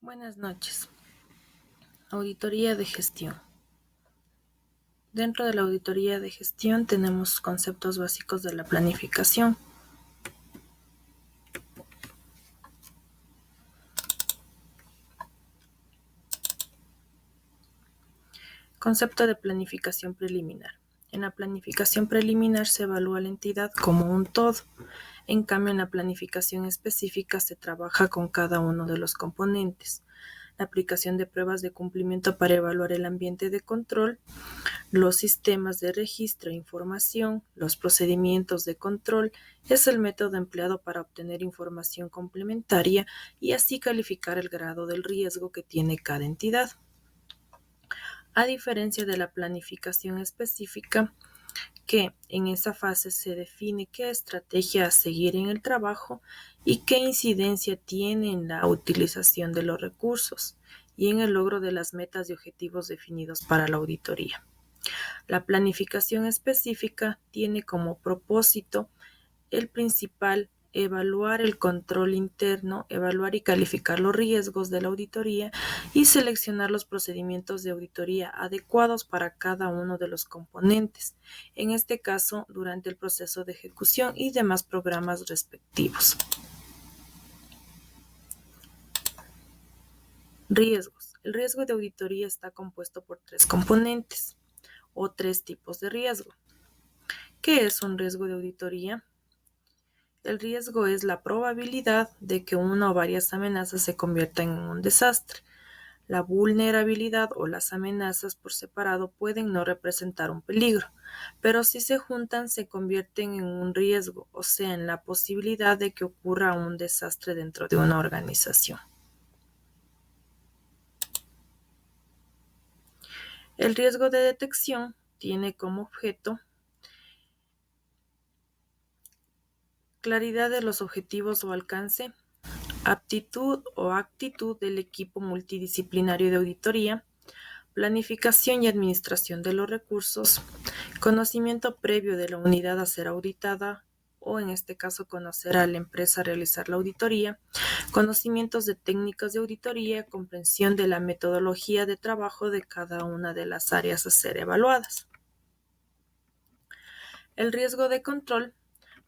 Buenas noches. Auditoría de gestión. Dentro de la auditoría de gestión tenemos conceptos básicos de la planificación. Concepto de planificación preliminar. En la planificación preliminar se evalúa la entidad como un todo. En cambio, en la planificación específica se trabaja con cada uno de los componentes. La aplicación de pruebas de cumplimiento para evaluar el ambiente de control, los sistemas de registro e información, los procedimientos de control, es el método empleado para obtener información complementaria y así calificar el grado del riesgo que tiene cada entidad. A diferencia de la planificación específica, que en esa fase se define qué estrategia a seguir en el trabajo y qué incidencia tiene en la utilización de los recursos y en el logro de las metas y objetivos definidos para la auditoría. La planificación específica tiene como propósito el principal evaluar el control interno, evaluar y calificar los riesgos de la auditoría y seleccionar los procedimientos de auditoría adecuados para cada uno de los componentes, en este caso durante el proceso de ejecución y demás programas respectivos. Riesgos. El riesgo de auditoría está compuesto por tres componentes o tres tipos de riesgo. ¿Qué es un riesgo de auditoría? El riesgo es la probabilidad de que una o varias amenazas se conviertan en un desastre. La vulnerabilidad o las amenazas por separado pueden no representar un peligro, pero si se juntan se convierten en un riesgo, o sea, en la posibilidad de que ocurra un desastre dentro de una organización. El riesgo de detección tiene como objeto claridad de los objetivos o alcance, aptitud o actitud del equipo multidisciplinario de auditoría, planificación y administración de los recursos, conocimiento previo de la unidad a ser auditada o en este caso conocer a la empresa a realizar la auditoría, conocimientos de técnicas de auditoría, comprensión de la metodología de trabajo de cada una de las áreas a ser evaluadas. El riesgo de control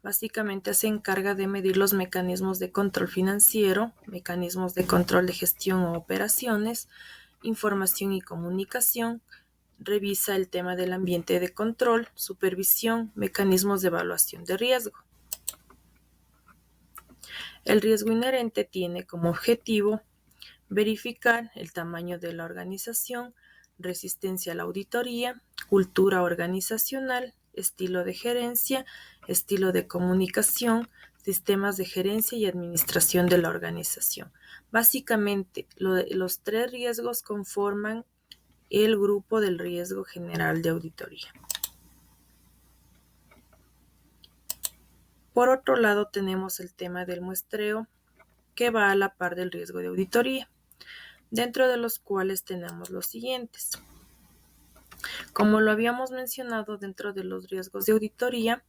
básicamente se encarga de medir los mecanismos de control financiero, mecanismos de control de gestión o operaciones, información y comunicación, revisa el tema del ambiente de control, supervisión, mecanismos de evaluación de riesgo. El riesgo inherente tiene como objetivo verificar el tamaño de la organización, resistencia a la auditoría, cultura organizacional, estilo de gerencia, estilo de comunicación, sistemas de gerencia y administración de la organización. Básicamente, los tres riesgos conforman el grupo del riesgo general de auditoría. Por otro lado, tenemos el tema del muestreo, que va a la par del riesgo de auditoría, dentro de los cuales tenemos los siguientes. Como lo habíamos mencionado, dentro de los riesgos de auditoría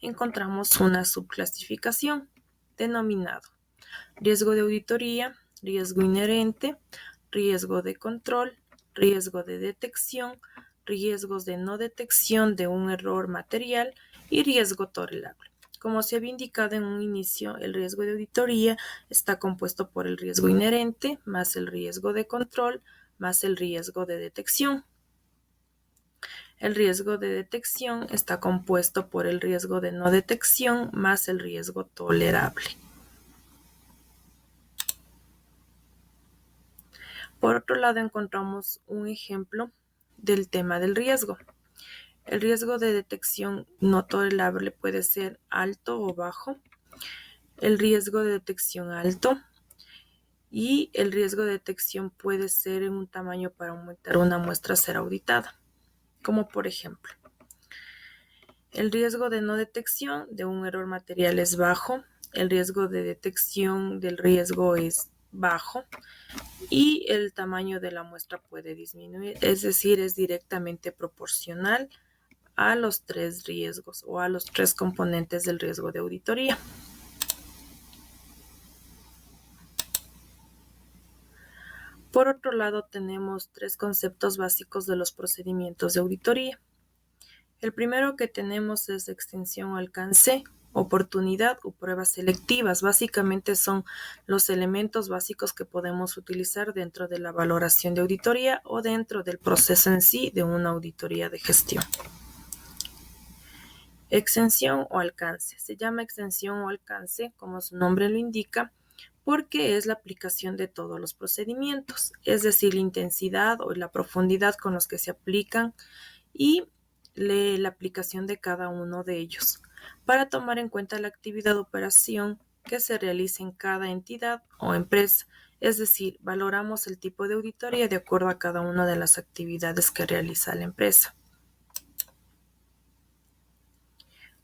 encontramos una subclasificación denominado riesgo de auditoría, riesgo inherente, riesgo de control, riesgo de detección, riesgos de no detección de un error material y riesgo tolerable. Como se había indicado en un inicio, el riesgo de auditoría está compuesto por el riesgo inherente más el riesgo de control más el riesgo de detección. El riesgo de detección está compuesto por el riesgo de no detección más el riesgo tolerable. Por otro lado, encontramos un ejemplo del tema del riesgo. El riesgo de detección no tolerable puede ser alto o bajo. El riesgo de detección alto y el riesgo de detección puede ser en un tamaño para aumentar una muestra a ser auditada, como por ejemplo, el riesgo de no detección de un error material es bajo, el riesgo de detección del riesgo es bajo y el tamaño de la muestra puede disminuir, es decir, es directamente proporcional a los tres riesgos o a los tres componentes del riesgo de auditoría. Por otro lado, tenemos tres conceptos básicos de los procedimientos de auditoría. El primero que tenemos es extensión o alcance, oportunidad o pruebas selectivas. Básicamente son los elementos básicos que podemos utilizar dentro de la valoración de auditoría o dentro del proceso en sí de una auditoría de gestión. Extensión o alcance. Se llama extensión o alcance, como su nombre lo indica, porque es la aplicación de todos los procedimientos, es decir, la intensidad o la profundidad con los que se aplican y la aplicación de cada uno de ellos, para tomar en cuenta la actividad o operación que se realiza en cada entidad o empresa, es decir, valoramos el tipo de auditoría de acuerdo a cada una de las actividades que realiza la empresa.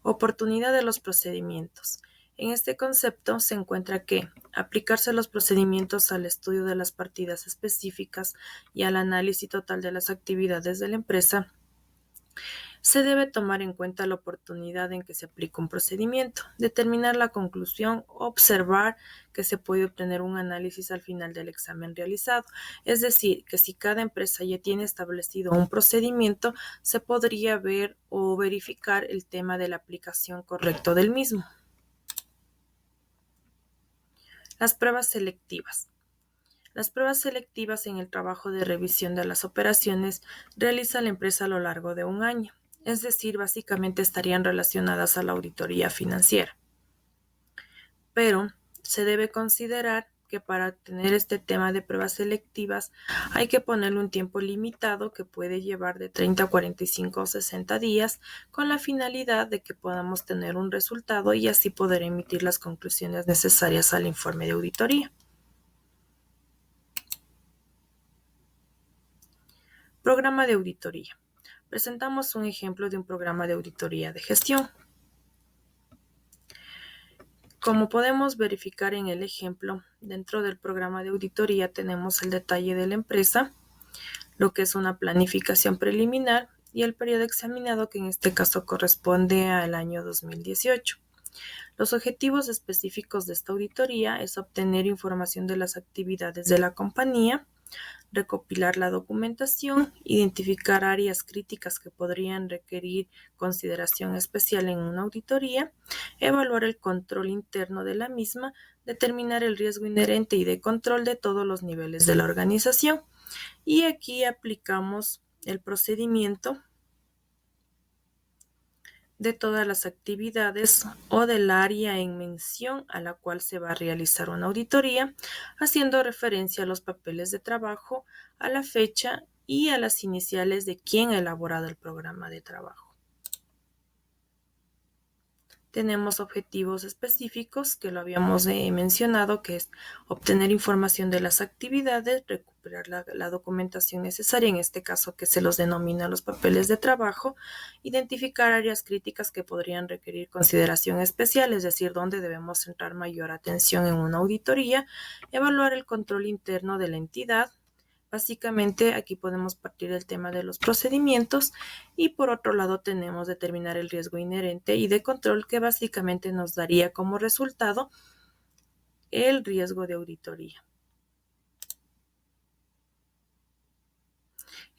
Oportunidad de los procedimientos. En este concepto se encuentra que aplicarse los procedimientos al estudio de las partidas específicas y al análisis total de las actividades de la empresa, se debe tomar en cuenta la oportunidad en que se aplica un procedimiento, determinar la conclusión, observar que se puede obtener un análisis al final del examen realizado. Es decir, que si cada empresa ya tiene establecido un procedimiento, se podría ver o verificar el tema de la aplicación correcta del mismo. Las pruebas selectivas. Las pruebas selectivas en el trabajo de revisión de las operaciones realiza la empresa a lo largo de un año. Es decir, básicamente estarían relacionadas a la auditoría financiera. Pero se debe considerar que para tener este tema de pruebas selectivas hay que ponerle un tiempo limitado que puede llevar de 30 a 45 o 60 días con la finalidad de que podamos tener un resultado y así poder emitir las conclusiones necesarias al informe de auditoría. Programa de auditoría. Presentamos un ejemplo de un programa de auditoría de gestión. Como podemos verificar en el ejemplo, dentro del programa de auditoría tenemos el detalle de la empresa, lo que es una planificación preliminar y el periodo examinado, que en este caso corresponde al año 2018. Los objetivos específicos de esta auditoría es obtener información de las actividades de la compañía, recopilar la documentación, identificar áreas críticas que podrían requerir consideración especial en una auditoría, evaluar el control interno de la misma, determinar el riesgo inherente y de control de todos los niveles de la organización. Y aquí aplicamos el procedimiento de todas las actividades o del área en mención a la cual se va a realizar una auditoría, haciendo referencia a los papeles de trabajo, a la fecha y a las iniciales de quien ha elaborado el programa de trabajo. Tenemos objetivos específicos que lo habíamos mencionado, que es obtener información de las actividades, recuperar la documentación necesaria, en este caso que se los denomina los papeles de trabajo, identificar áreas críticas que podrían requerir consideración especial, es decir, donde debemos centrar mayor atención en una auditoría, evaluar el control interno de la entidad. Básicamente aquí podemos partir del tema de los procedimientos y por otro lado tenemos determinar el riesgo inherente y de control, que básicamente nos daría como resultado el riesgo de auditoría.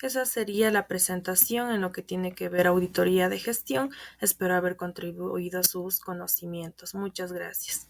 Esa sería la presentación en lo que tiene que ver auditoría de gestión. Espero haber contribuido a sus conocimientos. Muchas gracias.